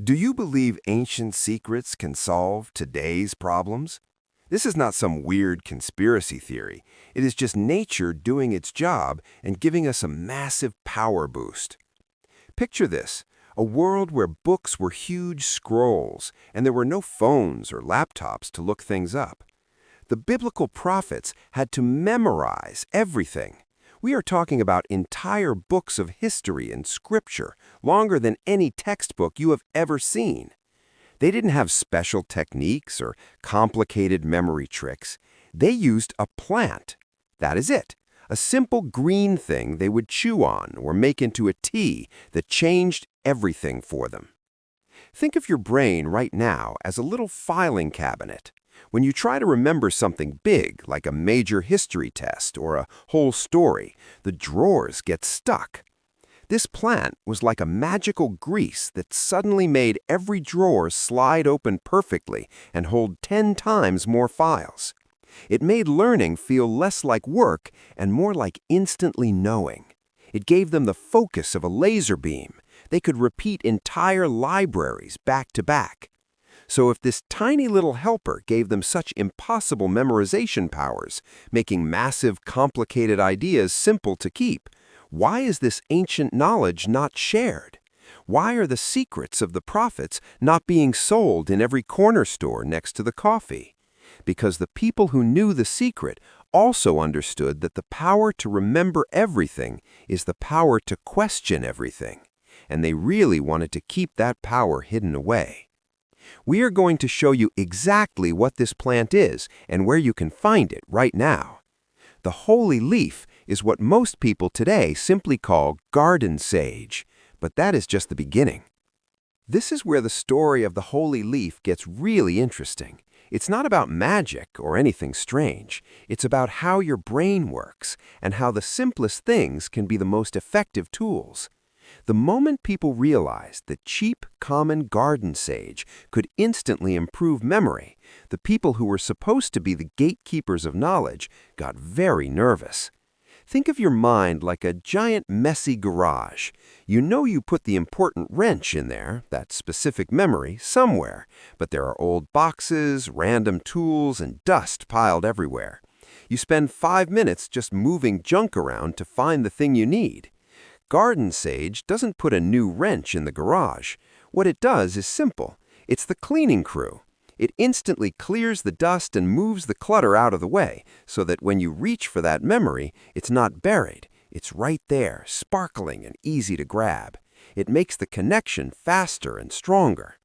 Do you believe ancient secrets can solve today's problems? This is not some weird conspiracy theory. It is just nature doing its job and giving us a massive power boost. Picture this, a world where books were huge scrolls and there were no phones or laptops to look things up. The biblical prophets had to memorize everything. We are talking about entire books of history and scripture, longer than any textbook you have ever seen. They didn't have special techniques or complicated memory tricks. They used a plant. That is it. A simple green thing they would chew on or make into a tea that changed everything for them. Think of your brain right now as a little filing cabinet. When you try to remember something big, like a major history test or a whole story, the drawers get stuck. This plant was like a magical grease that suddenly made every drawer slide open perfectly and hold 10 times more files. It made learning feel less like work and more like instantly knowing. It gave them the focus of a laser beam. They could repeat entire libraries back to back. So if this tiny little helper gave them such impossible memorization powers, making massive, complicated ideas simple to keep, why is this ancient knowledge not shared? Why are the secrets of the prophets not being sold in every corner store next to the coffee? Because the people who knew the secret also understood that the power to remember everything is the power to question everything, and they really wanted to keep that power hidden away. We are going to show you exactly what this plant is and where you can find it right now. The holy leaf is what most people today simply call garden sage, but that is just the beginning. This is where the story of the holy leaf gets really interesting. It's not about magic or anything strange. It's about how your brain works and how the simplest things can be the most effective tools. The moment people realized that cheap, common garden sage could instantly improve memory, the people who were supposed to be the gatekeepers of knowledge got very nervous. Think of your mind like a giant, messy garage. You know you put the important wrench in there, that specific memory, somewhere, but there are old boxes, random tools, and dust piled everywhere. You spend 5 minutes just moving junk around to find the thing you need. Garden sage doesn't put a new wrench in the garage. What it does is simple. It's the cleaning crew. It instantly clears the dust and moves the clutter out of the way so that when you reach for that memory, it's not buried. It's right there, sparkling and easy to grab. It makes the connection faster and stronger.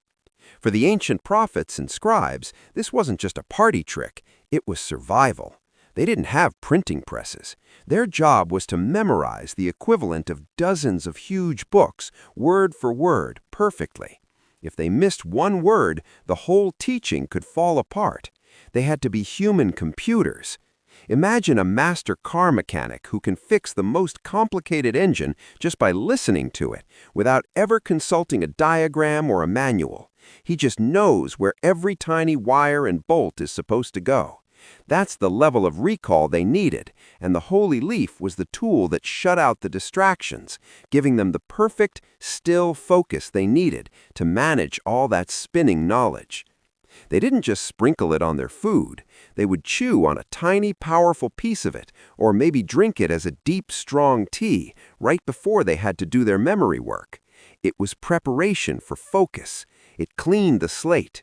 For the ancient prophets and scribes, this wasn't just a party trick. It was survival. They didn't have printing presses. Their job was to memorize the equivalent of dozens of huge books, word for word, perfectly. If they missed one word, the whole teaching could fall apart. They had to be human computers. Imagine a master car mechanic who can fix the most complicated engine just by listening to it, without ever consulting a diagram or a manual. He just knows where every tiny wire and bolt is supposed to go. That's the level of recall they needed, and the holy leaf was the tool that shut out the distractions, giving them the perfect, still focus they needed to manage all that spinning knowledge. They didn't just sprinkle it on their food. They would chew on a tiny, powerful piece of it, or maybe drink it as a deep, strong tea right before they had to do their memory work. It was preparation for focus. It cleaned the slate.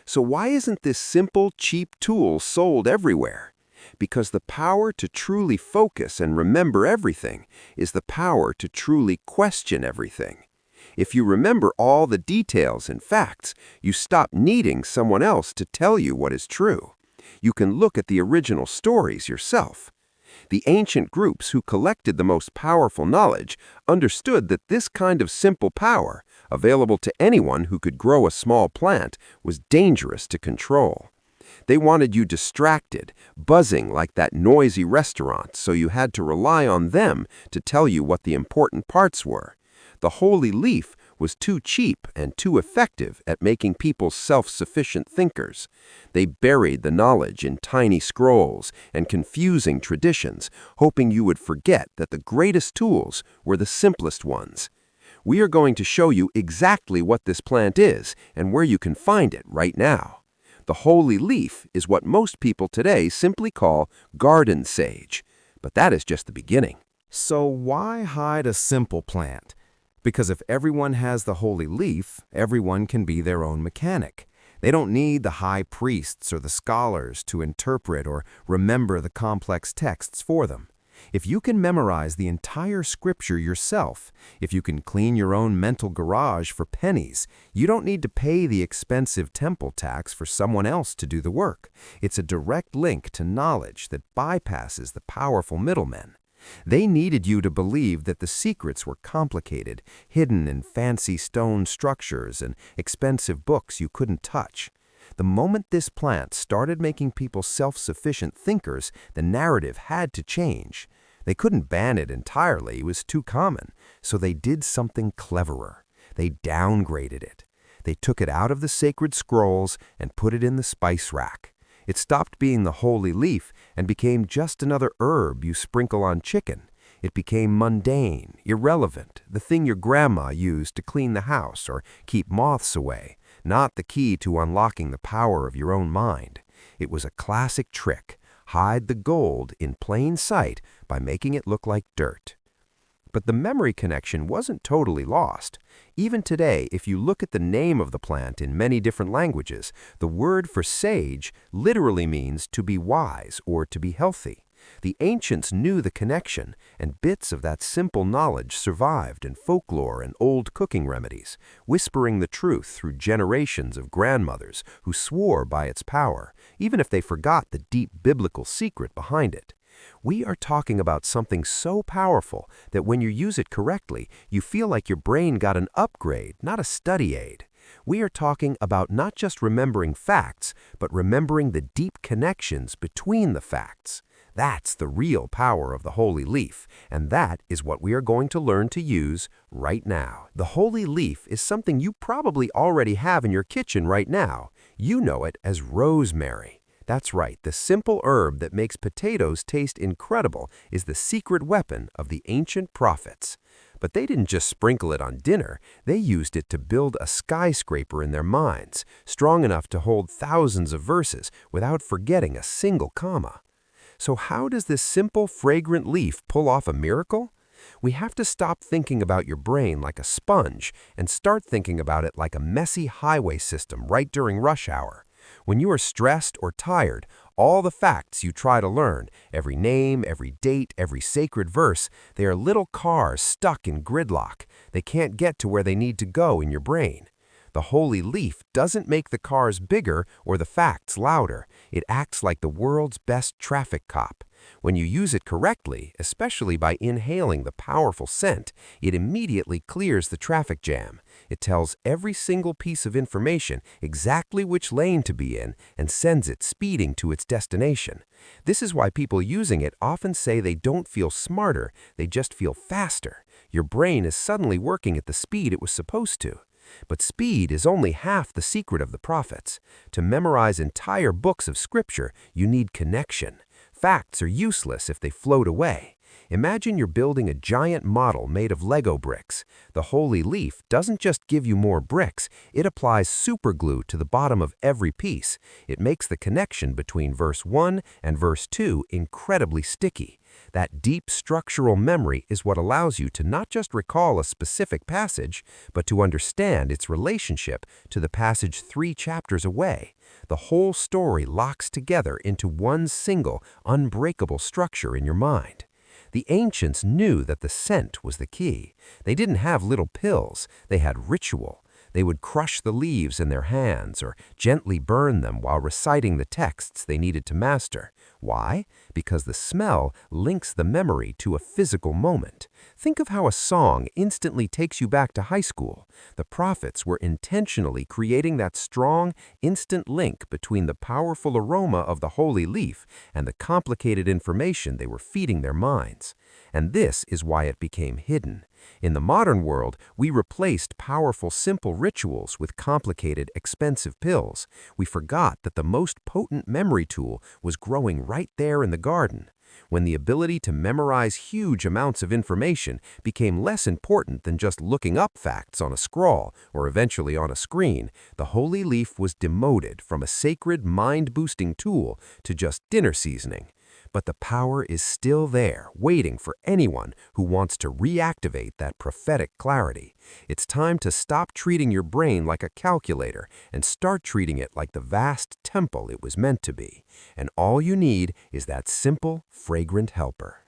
So why isn't this simple, cheap tool sold everywhere? Because the power to truly focus and remember everything is the power to truly question everything. If you remember all the details and facts, you stop needing someone else to tell you what is true. You can look at the original stories yourself. The ancient groups who collected the most powerful knowledge understood that this kind of simple power, available to anyone who could grow a small plant, was dangerous to control. They wanted you distracted, buzzing like that noisy restaurant, so you had to rely on them to tell you what the important parts were. The holy leaf was too cheap and too effective at making people self-sufficient thinkers. They buried the knowledge in tiny scrolls and confusing traditions, hoping you would forget that the greatest tools were the simplest ones. We are going to show you exactly what this plant is and where you can find it right now. The holy leaf is what most people today simply call garden sage, but that is just the beginning. So why hide a simple plant? Because if everyone has the holy leaf, everyone can be their own mechanic. They don't need the high priests or the scholars to interpret or remember the complex texts for them. If you can memorize the entire scripture yourself, if you can clean your own mental garage for pennies, you don't need to pay the expensive temple tax for someone else to do the work. It's a direct link to knowledge that bypasses the powerful middlemen. They needed you to believe that the secrets were complicated, hidden in fancy stone structures and expensive books you couldn't touch. The moment this plant started making people self-sufficient thinkers, the narrative had to change. They couldn't ban it entirely, it was too common, so they did something cleverer. They downgraded it. They took it out of the sacred scrolls and put it in the spice rack. It stopped being the holy leaf and became just another herb you sprinkle on chicken. It became mundane, irrelevant, the thing your grandma used to clean the house or keep moths away, not the key to unlocking the power of your own mind. It was a classic trick. Hide the gold in plain sight by making it look like dirt. But the memory connection wasn't totally lost. Even today, if you look at the name of the plant in many different languages, the word for sage literally means to be wise or to be healthy. The ancients knew the connection, and bits of that simple knowledge survived in folklore and old cooking remedies, whispering the truth through generations of grandmothers who swore by its power, even if they forgot the deep biblical secret behind it. We are talking about something so powerful that when you use it correctly, you feel like your brain got an upgrade, not a study aid. We are talking about not just remembering facts, but remembering the deep connections between the facts. That's the real power of the holy leaf, and that is what we are going to learn to use right now. The holy leaf is something you probably already have in your kitchen right now. You know it as rosemary. That's right, the simple herb that makes potatoes taste incredible is the secret weapon of the ancient prophets. But they didn't just sprinkle it on dinner, they used it to build a skyscraper in their minds, strong enough to hold thousands of verses without forgetting a single comma. So how does this simple, fragrant leaf pull off a miracle? We have to stop thinking about your brain like a sponge and start thinking about it like a messy highway system right during rush hour. When you are stressed or tired, all the facts you try to learn, every name, every date, every sacred verse, they are little cars stuck in gridlock. They can't get to where they need to go in your brain. The holy leaf doesn't make the cars bigger or the facts louder. It acts like the world's best traffic cop. When you use it correctly, especially by inhaling the powerful scent, it immediately clears the traffic jam. It tells every single piece of information exactly which lane to be in and sends it speeding to its destination. This is why people using it often say they don't feel smarter, they just feel faster. Your brain is suddenly working at the speed it was supposed to. But speed is only half the secret of the prophets. To memorize entire books of scripture, you need connection. Facts are useless if they float away. Imagine you're building a giant model made of Lego bricks. The holy leaf doesn't just give you more bricks, it applies superglue to the bottom of every piece. It makes the connection between verse 1 and verse 2 incredibly sticky. That deep structural memory is what allows you to not just recall a specific passage, but to understand its relationship to the passage 3 chapters away. The whole story locks together into one single, unbreakable structure in your mind. The ancients knew that the scent was the key. They didn't have little pills, they had ritual. They would crush the leaves in their hands or gently burn them while reciting the texts they needed to master. Why? Because the smell links the memory to a physical moment. Think of how a song instantly takes you back to high school. The prophets were intentionally creating that strong, instant link between the powerful aroma of the holy leaf and the complicated information they were feeding their minds. And this is why it became hidden. In the modern world, we replaced powerful, simple rituals with complicated, expensive pills. We forgot that the most potent memory tool was growing right there in the garden. when the ability to memorize huge amounts of information became less important than just looking up facts on a scroll or eventually on a screen, the holy leaf was demoted from a sacred mind-boosting tool to just dinner seasoning. But the power is still there, waiting for anyone who wants to reactivate that prophetic clarity. It's time to stop treating your brain like a calculator and start treating it like the vast temple it was meant to be. And all you need is that simple, fragrant helper.